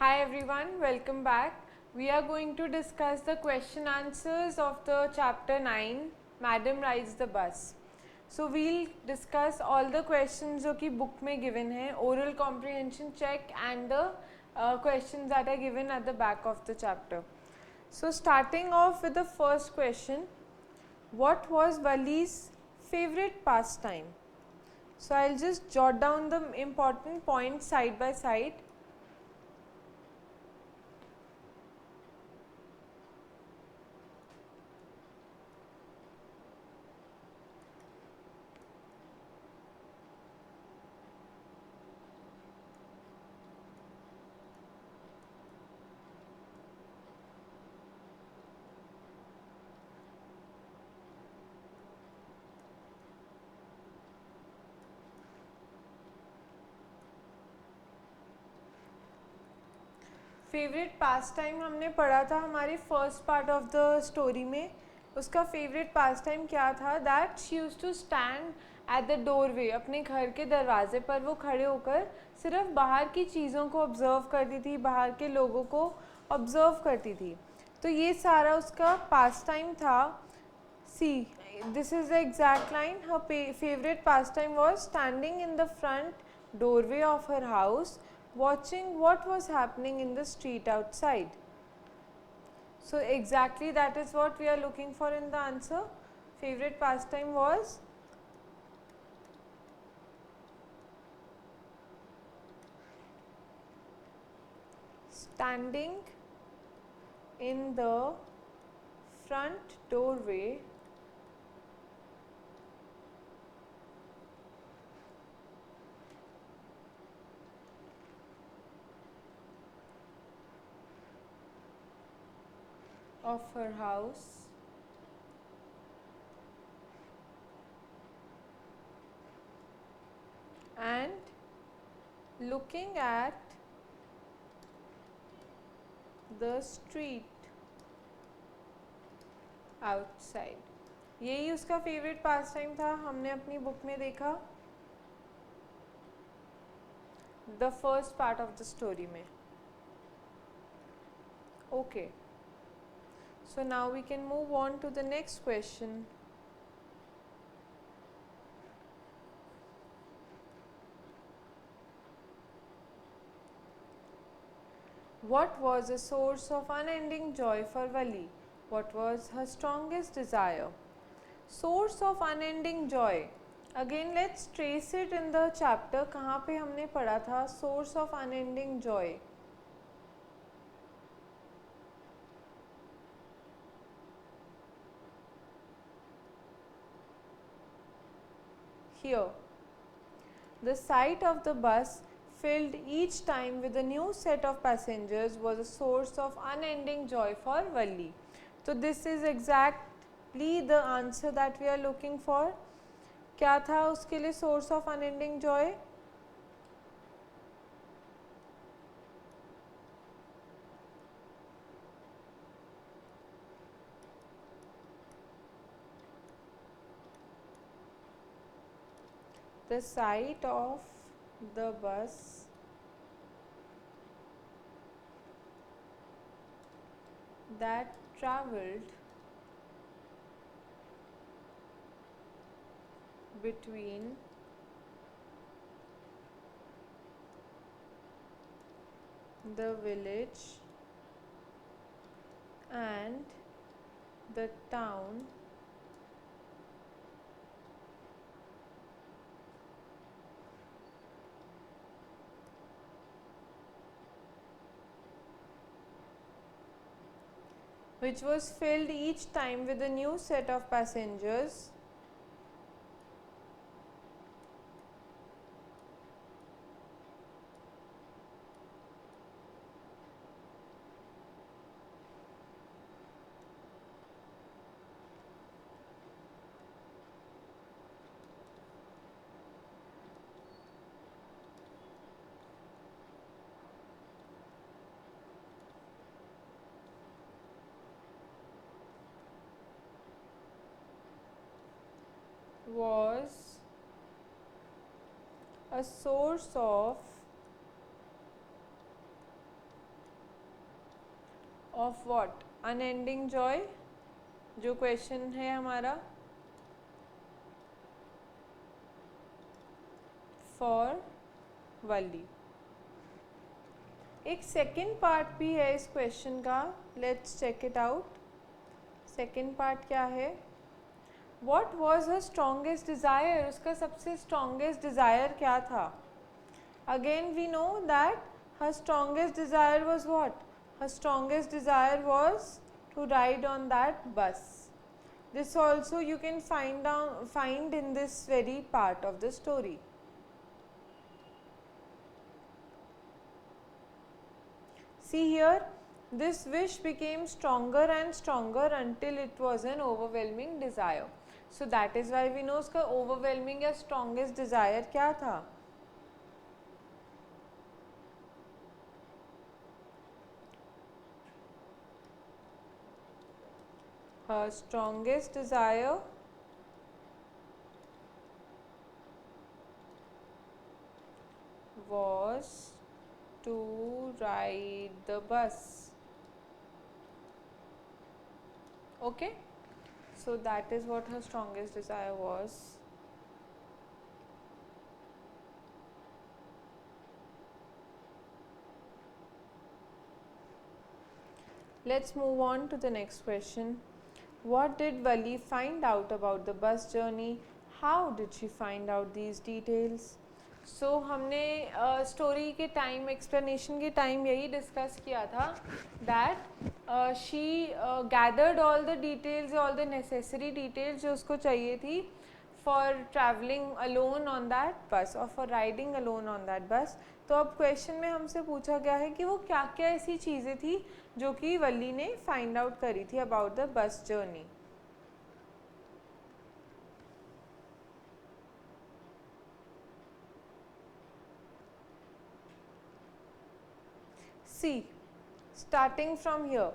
Hi everyone, welcome back. We are going to discuss the question answers of the chapter 9, Madam Rides the Bus. So we'll discuss all the questions जो कि book में given है, oral comprehension check and the questions that are given at the back of the chapter. So starting off with the first question, what was Wali's favorite pastime? So I'll just jot down the important points side by side. Favourite pastime हमने पढ़ा था हमारे first part of the story में. उसका favourite pastime क्या था? That she use to stand at the doorway. अपने घर के दरवाजे पर वो खड़े होकर सिर्फ बाहर की चीज़ों को ऑब्ज़र्व करती थी, बाहर के लोगों को ऑब्ज़र्व करती थी. तो ये सारा उसका पास टाइम था. See this is the exact line. Her favourite pass time was standing in the front doorway of her house, watching what was happening in the street outside. So exactly that is what we are looking for in the answer. Favorite pastime was standing in the front doorway of her house and looking at the street outside. यही उसका favourite पास time था. हमने अपनी book में देखा the first part of the story में. Okay, so now we can move on to the next question. What was a source of unending joy for Wali? What was her strongest desire? Source of unending joy. Again let's trace it in the chapter. कहाँ पे हमने पढ़ा था source of unending joy? Here. The sight of the bus filled each time with a new set of passengers was a source of unending joy for Wali. So this is exactly the answer that we are looking for. क्या था उसके लिए source of unending joy? The sight of the bus that travelled between the village and the town which was filled each time with a new set of passengers was a source of of what? Unending Joy जो question है हमारा, for वली। एक second part भी है इस question का, let's check it out. Second part क्या है? What was her strongest desire? उसका सबसे स्ट्रॉन्गेस्ट डिज़ायर क्या था? Again we know that her strongest desire was what? Her strongest desire was to ride on that bus. This also you can find in this very part of the story. See here, this wish became stronger and stronger until it was an overwhelming desire. So that is why we know उसका overwhelming या strongest desire क्या था? Her strongest desire was to ride the bus. Okay, so that is what her strongest desire was. Let's move on to the next question. What did Vali find out about the bus journey? How did she find out these details? So हमने story के time, explanation के time यही discuss किया था that she gathered all the details, all the necessary details जो उसको चाहिए थी for travelling alone on that बस और for riding alone on that बस. तो अब क्वेश्चन में हमसे पूछा गया है कि वो क्या क्या ऐसी चीज़ें थी जो कि वली ने फाइंड आउट करी थी about the bus journey. See, starting from here,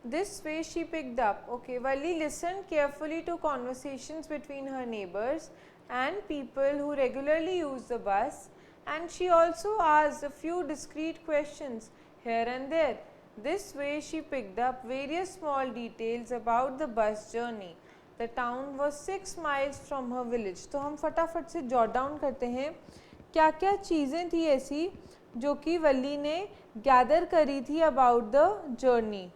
this way she picked up. Okay, Vali listened carefully to conversations between her neighbors and people who regularly use the bus, and she also asked a few discreet questions here and there. This way she picked up various small details about the bus journey. The town was 6 miles from her village. तो हम फटाफट से jot down करते हैं क्या क्या चीज़ें थी ऐसी जो कि वली ने गैदर करी थी about the journey.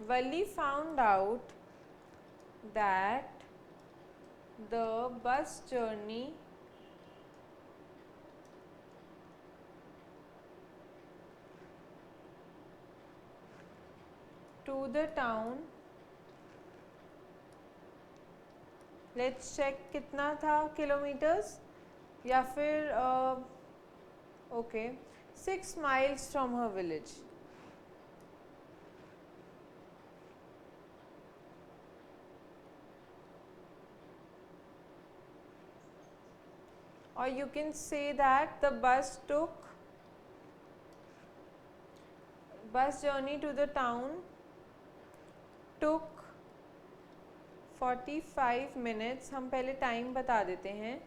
Vali found out that the bus journey to the town, let's check कितना था किलोमीटर्स या फिर okay, 6 miles from her village. Or you can say that the bus journey to the town took 45 minutes. हम पहले time बता देते हैं.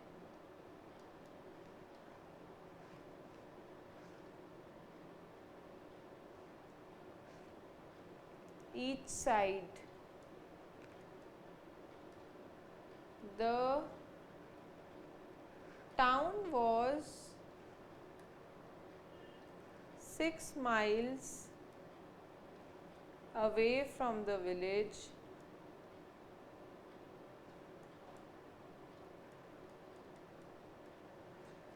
Each side. The town was 6 miles away from the village.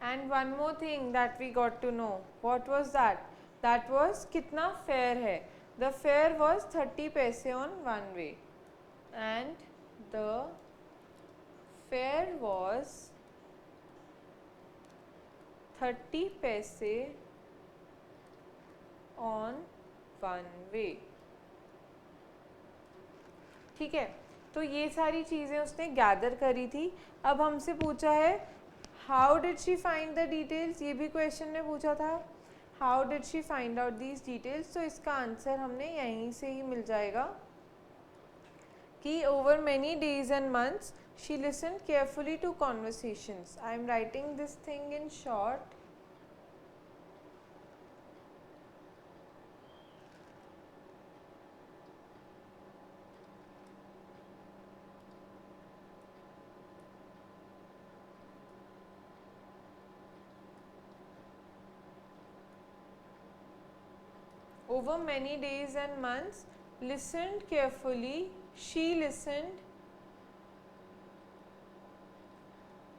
And one more thing that we got to know. What was that? That was कितना fare है. The fare was 30 paise on one way. And the fare was 30 paise on one way. ठीक है, तो ये सारी चीज़ें उसने gather करी थी. अब हमसे पूछा है how did she find the details. ये भी क्वेश्चन में पूछा था how did she find out these details, तो इसका आंसर हमने यहीं से ही मिल जाएगा कि over many days and months she listen carefully to conversations. I am writing this thing in short. Over many days and months, listened carefully. She listened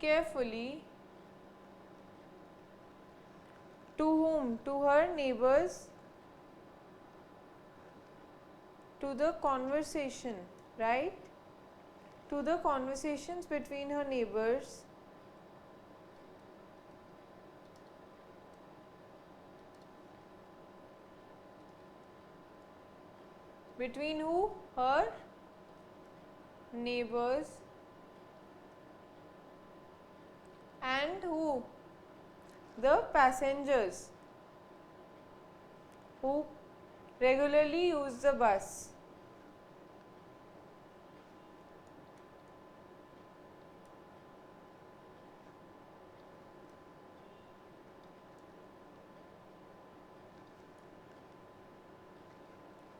carefully. To whom? To her neighbors. To the conversation, right? To the conversations between her neighbors. Between who? Her neighbors. And who? The passengers who regularly use the bus.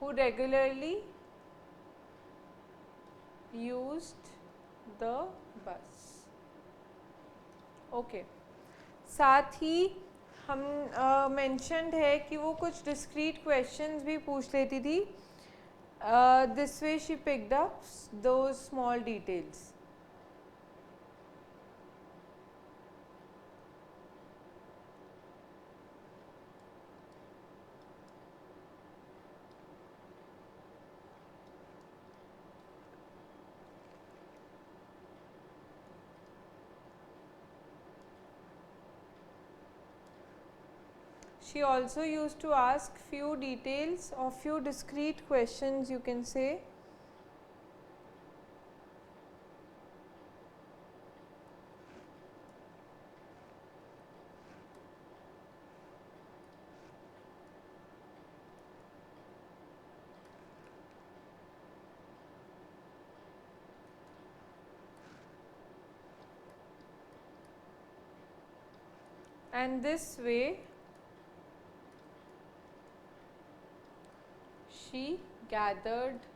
Who regularly used the bus. Okay. साथ ही हम mentioned है कि वो कुछ discrete questions भी पूछ लेती थी. This way she picked up those small details. She also used to ask few details or few discrete questions, you can say. And this way she gathered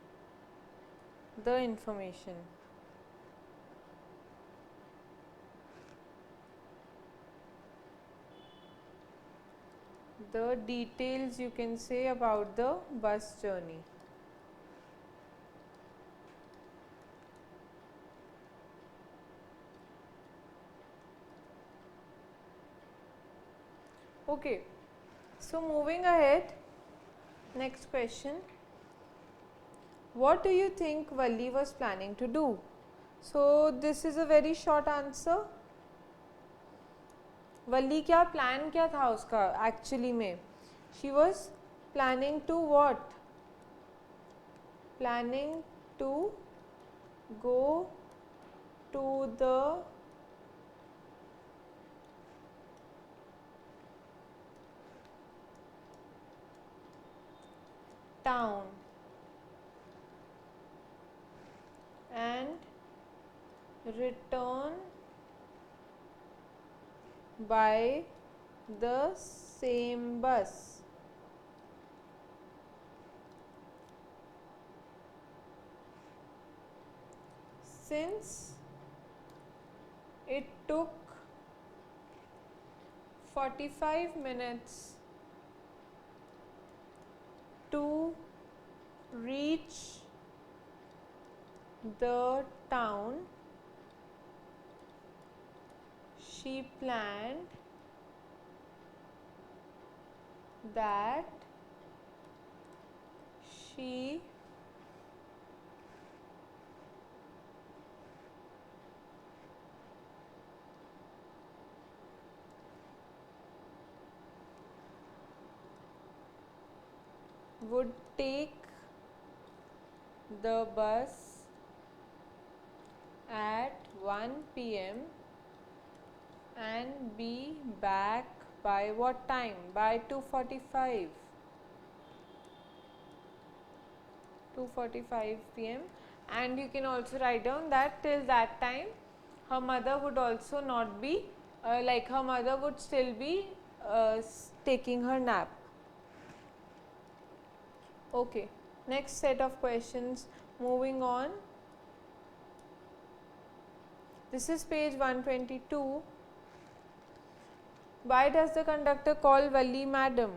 the information. The details, you can say, about the bus journey. Okay, so moving ahead, next question. What do you think Valli was planning to do? So this is a very short answer. Valli क्या plan क्या था उसका actually में? She was planning to what? Planning to go to the town and return by the same bus. Since it took 45 minutes to reach the town, she planned that she would take the bus at 1 p.m. and be back By what time? By 2:45. 2:45 p.m. And you can also write down that till that time her mother would also not be like her mother would still be taking her nap. Okay, next set of questions, moving on. This is page 122. Why does the conductor call Valli madam?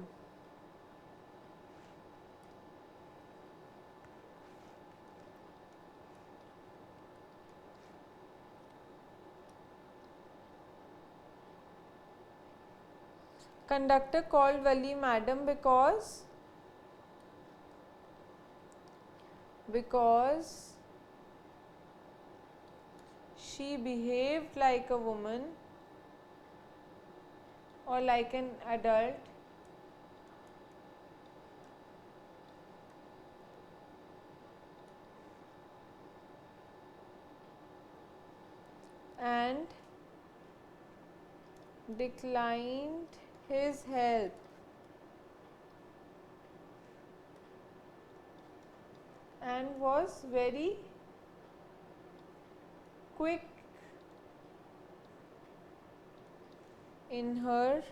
Conductor called Valli madam because she behaved like a woman or like an adult and declined his help. And was very quick in her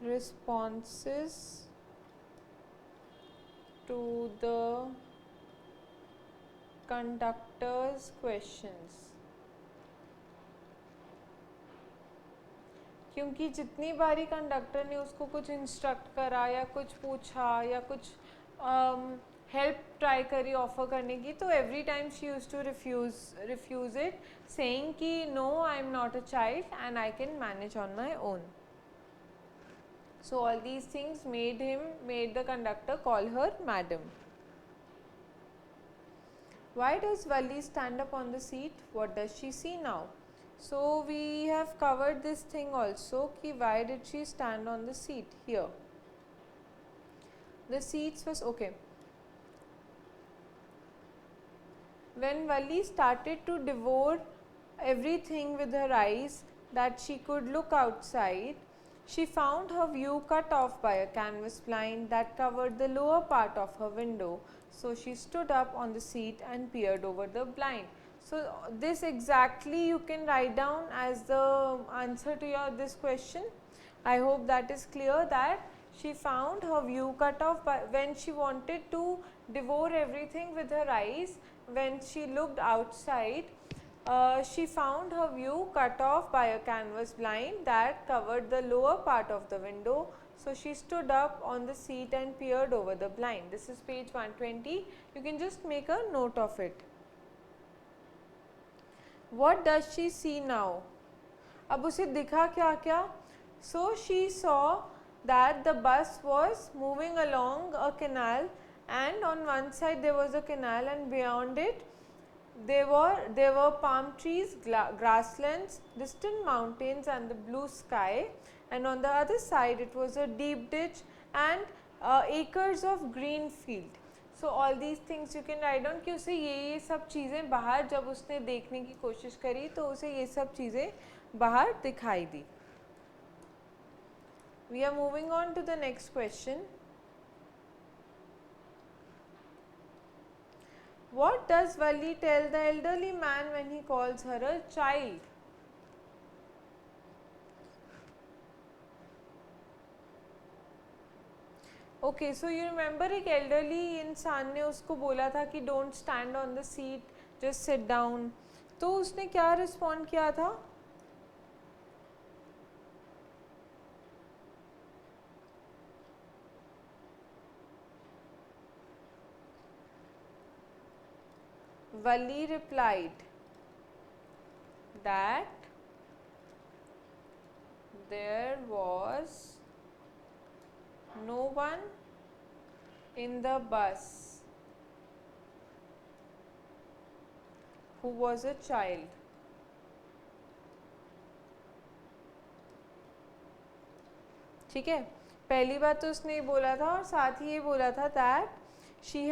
responses to the conductor's questions. क्योंकि जितनी बारी conductor ने उसको कुछ instruct करा या कुछ पूछा या कुछ हेल्प ट्राई करी ऑफर करने की, तो every time she use to refuse it, saying कि no, I am not a child and I can manage on my own. So all these things made the conductor call her madam. Why does Valli stand up on the seat? What does she see now? So we have covered this thing also, ki why did she stand on the seat here? The seats was okay. When Valli started to devour everything with her eyes that she could look outside, she found her view cut off by a canvas blind that covered the lower part of her window. So she stood up on the seat and peered over the blind. So this exactly you can write down as the answer to this question. I hope that is clear, that she found her view cut off by, when she wanted to devour everything with her eyes, when she looked outside, she found her view cut off by a canvas blind that covered the lower part of the window. So she stood up on the seat and peered over the blind. This is page 120. You can just make a note of it. What does she see now? अब उसे दिखा क्या क्या? So she saw that the bus was moving along a canal, and on one side there was a canal and beyond it there were palm trees, grasslands, distant mountains and the blue sky, and on the other side it was a deep ditch and acres of green field. So all these things you can write down कि उसे ये सब चीज़ें बाहर जब उसने देखने की कोशिश करी तो उसे ये सब चीज़ें बाहर दिखाई दी. We are moving on to the next question. What does Valli tell the elderly man when he calls her a child? Okay, so you remember एक elderly इंसान ने उसको बोला था कि don't stand on the seat, just sit down. तो उसने क्या respond किया था? Valli replied that there was no one in the bus who was a child. ठीक है, पहली बात तो उसने ये बोला था और साथ ही ये बोला था that she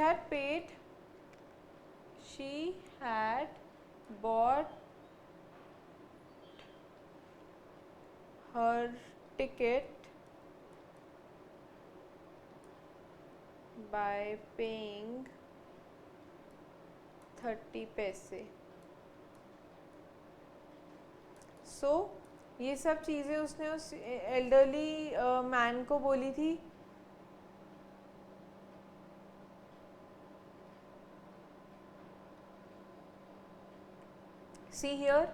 had bought her ticket by paying 30 पैसे. सो ये सब चीज़ें उसने उस एल्डरली मैन को बोली थी. See here,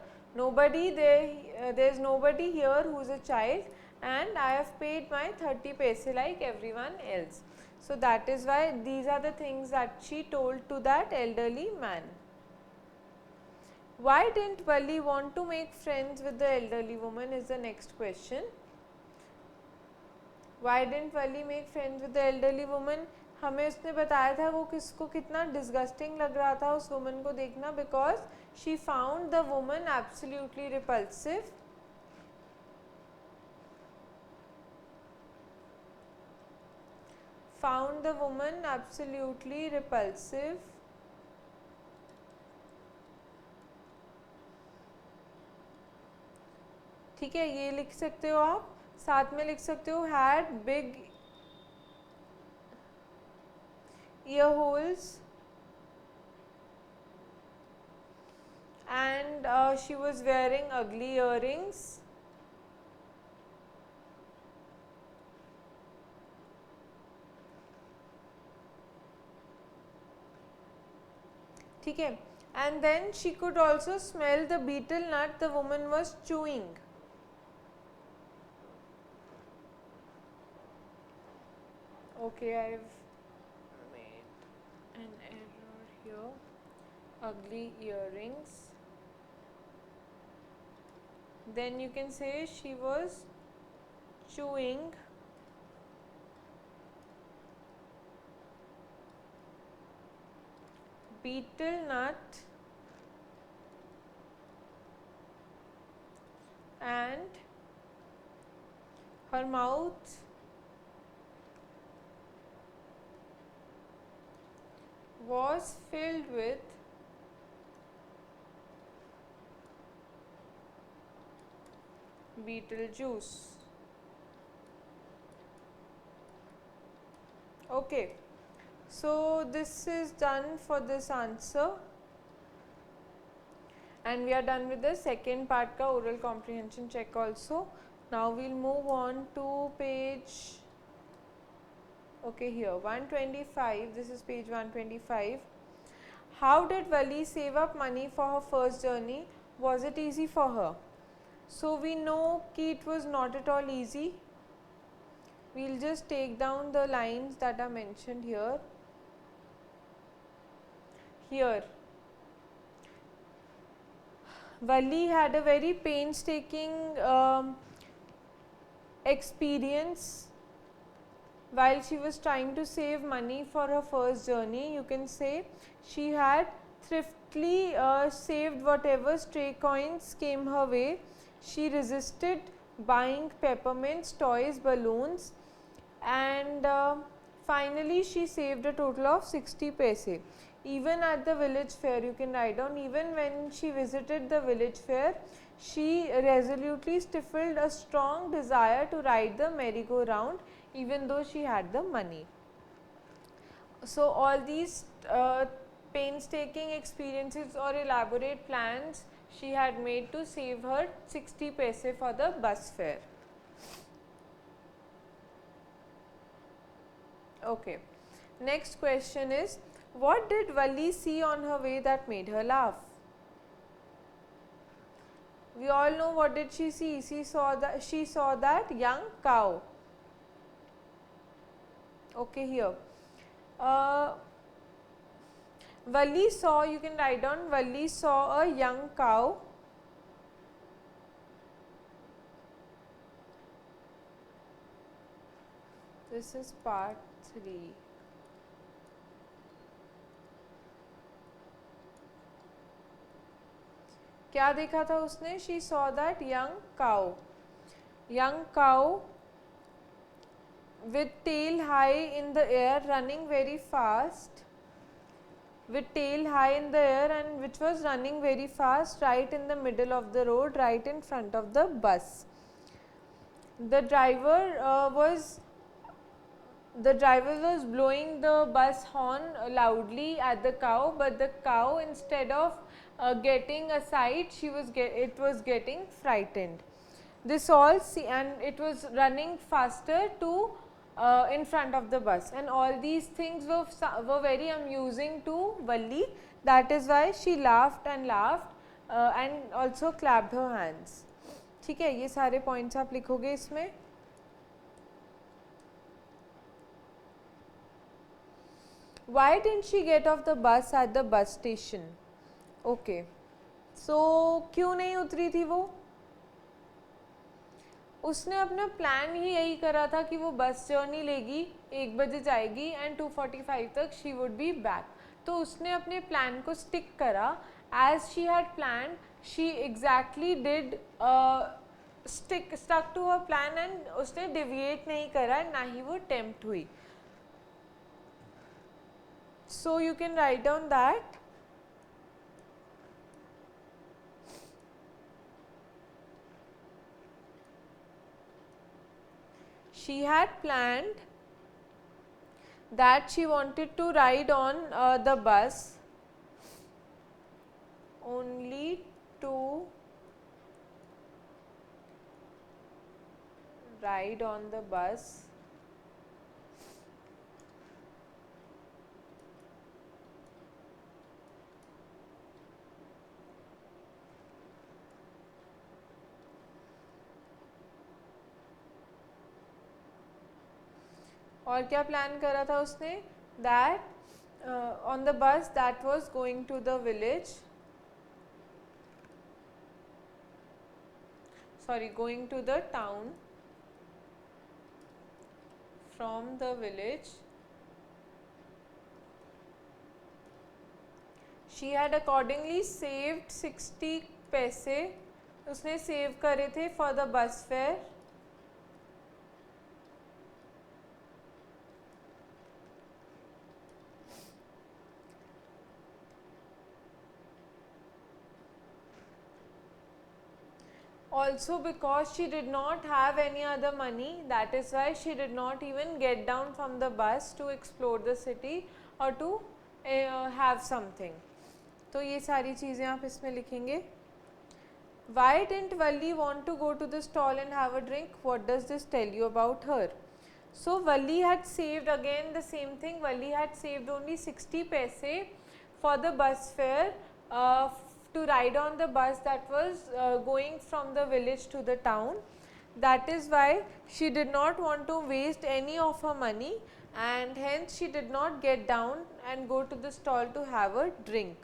there's nobody here who's a child, and I have paid my 30 paise like everyone else. So that is why these are the things that she told to that elderly man. Why didn't Valli want to make friends with the elderly woman is the next question. Why didn't Valli make friends with the elderly woman? हमें उसने बताया था वो किसको कितना disgusting लग रहा था उस वुमन को देखना, because she found the woman absolutely repulsive. Found the woman absolutely repulsive. ठीक है, ये लिख सकते हो आप. साथ में लिख सकते हो had big ear holes and she was wearing ugly earrings. ठीक है, and then she could also smell the betel nut the woman was chewing. Okay, I've made an error here. Ugly earrings. Then you can say she was chewing betel nut and her mouth was filled with betel juice. Okay, so this is done for this answer, and we are done with the second part ka oral comprehension check also. Now we'll move on to page, okay, here 125. This is page 125. How did Valli save up money for her first journey? Was it easy for her? So we know कि it was not at all easy. We'll just take down the lines that are mentioned here. Here, Valli had a very painstaking experience while she was trying to save money for her first journey. You can say she had thriftily saved whatever stray coins came her way. She resisted buying peppermints, toys, balloons, and finally she saved a total of 60 paise. Even at the village fair, you can write down, even when she visited the village fair, she resolutely stifled a strong desire to ride the merry-go-round, even though she had the money. So all these painstaking experiences or elaborate plans she had made to save her 60 paise for the bus fare. Okay, next question is, what did Valli see on her way that made her laugh? We all know what did she see. She saw that young cow. Okay, here. Valli saw, you can write down, Valli saw a young cow This is part 3. क्या देखा था उसने? She saw that young cow with tail high in the air, running very fast, with tail high in the air, and which was running very fast right in the middle of the road, right in front of the bus. the driver was the driver was blowing the bus horn loudly at the cow, but the cow, instead of getting aside, it was getting frightened. This all and it was running faster to in front of the bus, and all these things were very amusing to Valli. That is why she laughed and laughed and also clapped her hands. ठीक है, ये सारे points आप लिखोगे इसमें. Why didn't she get off the bus at the bus station? Okay. So क्यों नहीं उतरी थी वो? उसने अपना प्लान ही यही करा था कि वो बस जर्नी लेगी, 1 बजे जाएगी एंड 2:45 तक शी वुड बी बैक. तो उसने अपने प्लान को स्टिक करा. As she had plan, she exactly did stuck to her plan and उसने डिविएट नहीं करा, ना ही वो टेम्प्ट हुई. So you can write down that she had planned that she wanted to ride on the bus only to ride on the bus और क्या plan करा था उसने? That on the bus that was going to the village, sorry going to the town from the village, she had accordingly saved 60 पैसे उसने save करे थे for the bus fare. Also because she did not have any other money, that is why she did not even get down from the bus to explore the city or to have something. तो ये सारी चीज़ें आप इसमें लिखेंगे. Why didn't Valli want to go to the stall and have a drink? What does this tell you about her? So Valli had saved, again the same thing, Valli had saved only 60 paise for the bus fare to ride on the bus that was going from the village to the town. That is why she did not want to waste any of her money, and hence she did not get down and go to the stall to have a drink.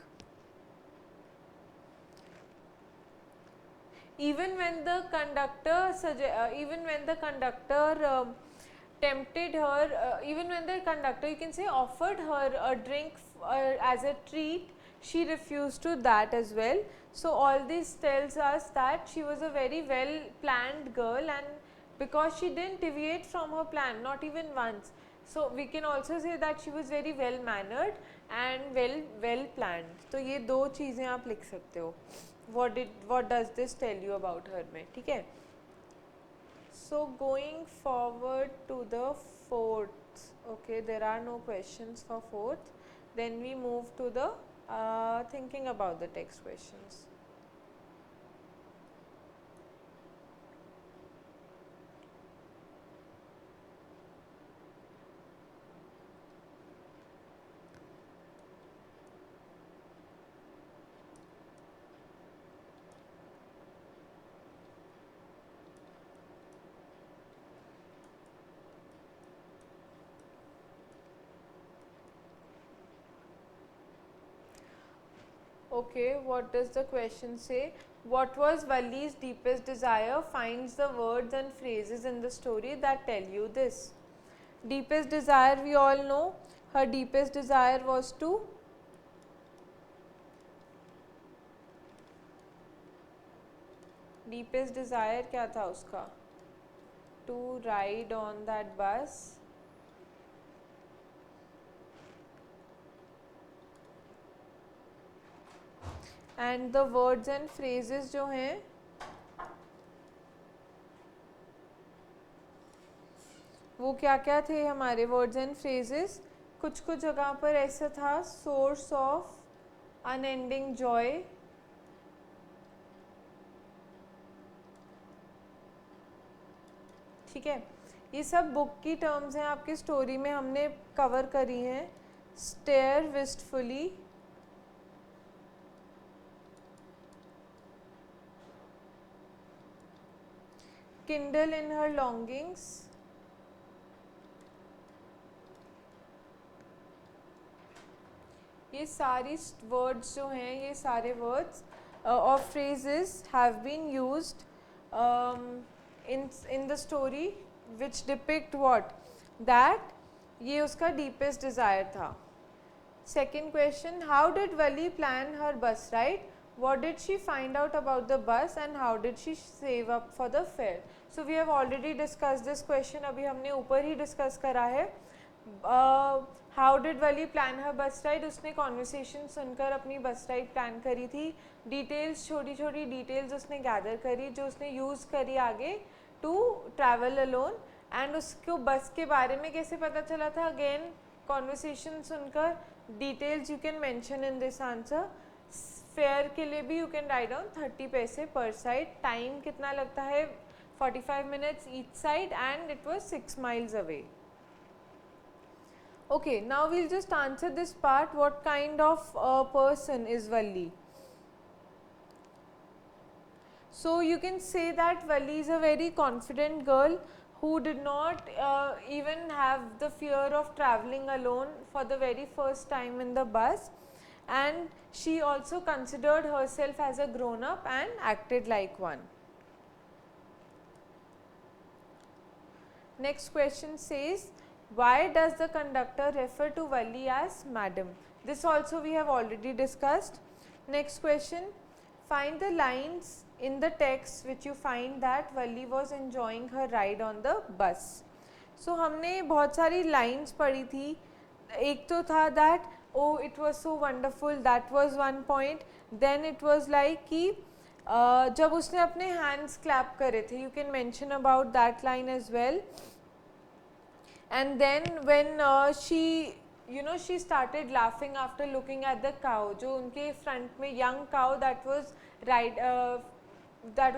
Even when the conductor tempted her, even when the conductor, you can say, offered her a drink as a treat, she refused to that as well. So all this tells us that she was a very well planned girl, and because she didn't deviate from her plan, not even once, so we can also say that she was very well mannered and well planned. तो ये दो चीज़ें आप लिख सकते हो. What does this tell you about her में? ठीक है. So going forward to the fourth, okay, there are no questions for fourth. Then we move to the thinking about the text questions. Okay, what does the question say? What was Valli's deepest desire? Finds the words and phrases in the story that tell you this. Deepest desire, we all know, her deepest desire was to deepest desire क्या था उसका? To ride on that bus and the words and phrases जो हैं वो क्या क्या थे हमारे वर्ड्स एंड फ्रेजेस? कुछ कुछ जगह पर ऐसा था, सोर्स ऑफ अनएंडिंग जॉय, ठीक है। ये सब बुक की टर्म्स हैं, आपकी स्टोरी में हमने कवर करी हैं। स्टेयर विस्टफुली, किंडल इन हर लॉन्गिंग्स, ये सारी वर्ड्स जो हैं, ये सारे वर्ड्स और phrases have been used in the story which depict what? That ये उसका deepest desire था. Second question, how did Vali plan her bus ride? What did she find out about the bus and how did she save up for the fare? So we have already discussed this question, अभी हमने ऊपर ही discuss करा है. How did Wali plan हर बस ride? उसने conversation सुनकर अपनी बस राइड प्लान करी थी. डिटेल्स, छोटी छोटी डिटेल्स उसने गैदर करी जो उसने यूज़ करी आगे टू ट्रैवल अलोन. एंड उसको बस के बारे में कैसे पता चला था? अगेन कॉन्वर्सेशन सुनकर. Details you can mention in this answer. Fair के लिए भी यू कैन राइट डाउन 30 पैसे पर साइड. टाइम कितना लगता है? 45 minutes each side and it was 6 miles away. Okay, now we'll just answer this part. What kind of person is Valli? So you can say that Valli is a very confident girl who did not even have the fear of traveling alone for the very first time in the bus, and she also considered herself as a grown up and acted like one. Next question says, why does the conductor refer to Valli as madam? This also we have already discussed. Next question, find the lines in the text which you find that Valli was enjoying her ride on the bus. So हमने बहुत सारी lines पढ़ी थी. एक तो था that oh it was so wonderful, that was one point. Then it was like कि जब उसने अपने hands clap करे थे, you can mention about that line as well. And then when she started laughing after looking at the cow, जो उनके front में young cow that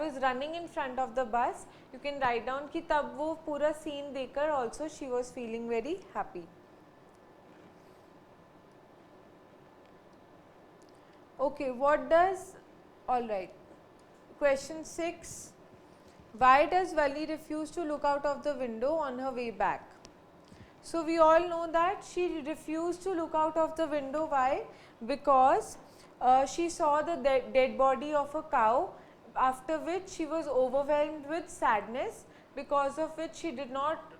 was running in front of the bus, you can write down कि तब वो पूरा scene देखकर also she was feeling very happy. Okay, what does, alright, question 6, why does Valli refuse to look out of the window on her way back? So we all know that she refused to look out of the window. Why? Because she saw the dead body of a cow, after which she was overwhelmed with sadness, because of which she did not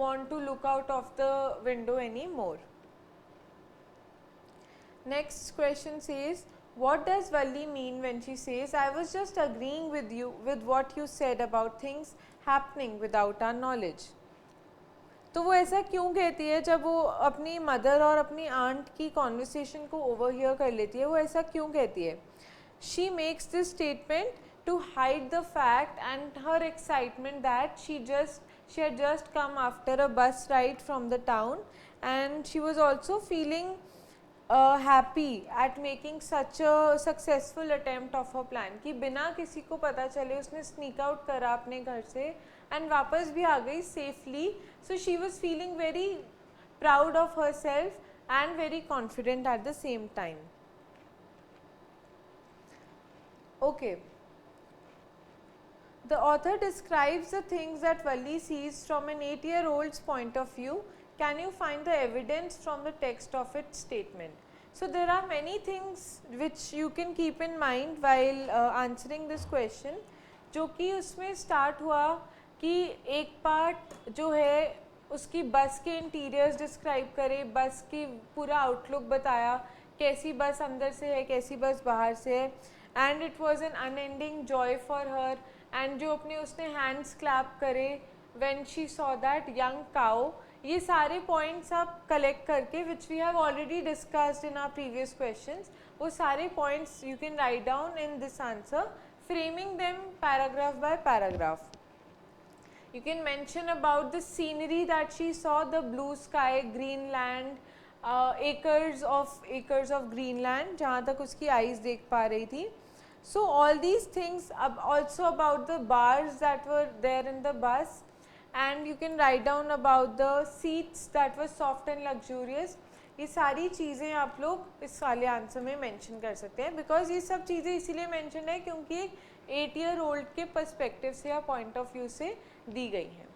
want to look out of the window anymore. Next question says, what does Valli mean when she says, I was just agreeing with you with what you said about things happening without our knowledge? तो वो ऐसा क्यों कहती है जब वो अपनी mother और अपनी आंट की कॉन्वर्सेशन को ओवरहियर कर लेती है? वो ऐसा क्यों कहती है? She makes this statement to hide the fact and her excitement that she had just come after a bus ride from the town, and she was also feeling happy at making such a successful attempt of her plan कि बिना किसी को पता चले उसने sneak out करा अपने घर से and वापस भी आ गई safely. So she was feeling very proud of herself and very confident at the same time. Okay. The author describes the things that Valli sees from an 8-year-old's point of view. Can you find the evidence from the text of its statement? So there are many things which you can keep in mind while answering this question. जो कि उसमें start हुआ कि एक part जो है उसकी बस के इंटीरियर्स डिस्क्राइब करे, बस की पूरा आउटलुक बताया, कैसी बस अंदर से है, कैसी बस बाहर से है, and it was an unending joy for her. And जो अपने उसने हैंड्स क्लैप करे when she saw that young cow. ये सारे पॉइंट्स आप कलेक्ट करके which we have already discussed in our previous questions, वो सारे points you can write down in this answer, framing them paragraph by paragraph. You can mention about the scenery that she saw, the blue sky, Greenland, acres of Greenland जहाँ तक उसकी eyes देख पा रही थी. So all these things, also about the bars that were there in the bus, and you can write down about the seats that were soft and luxurious. ये सारी चीज़ें आप लोग इस वाले आंसर में मेंशन कर सकते हैं, बिकॉज ये सब चीज़ें इसीलिए मेंशन है क्योंकि 8-year-old के पर्सपेक्टिव से या पॉइंट ऑफ व्यू से दी गई हैं.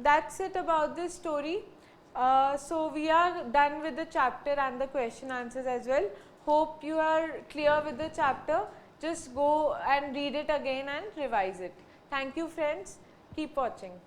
That's it about this story. So we are done with the chapter and the question answers as well. Hope you are clear with the chapter. Just go and read it again and revise it. Thank you friends. Keep watching.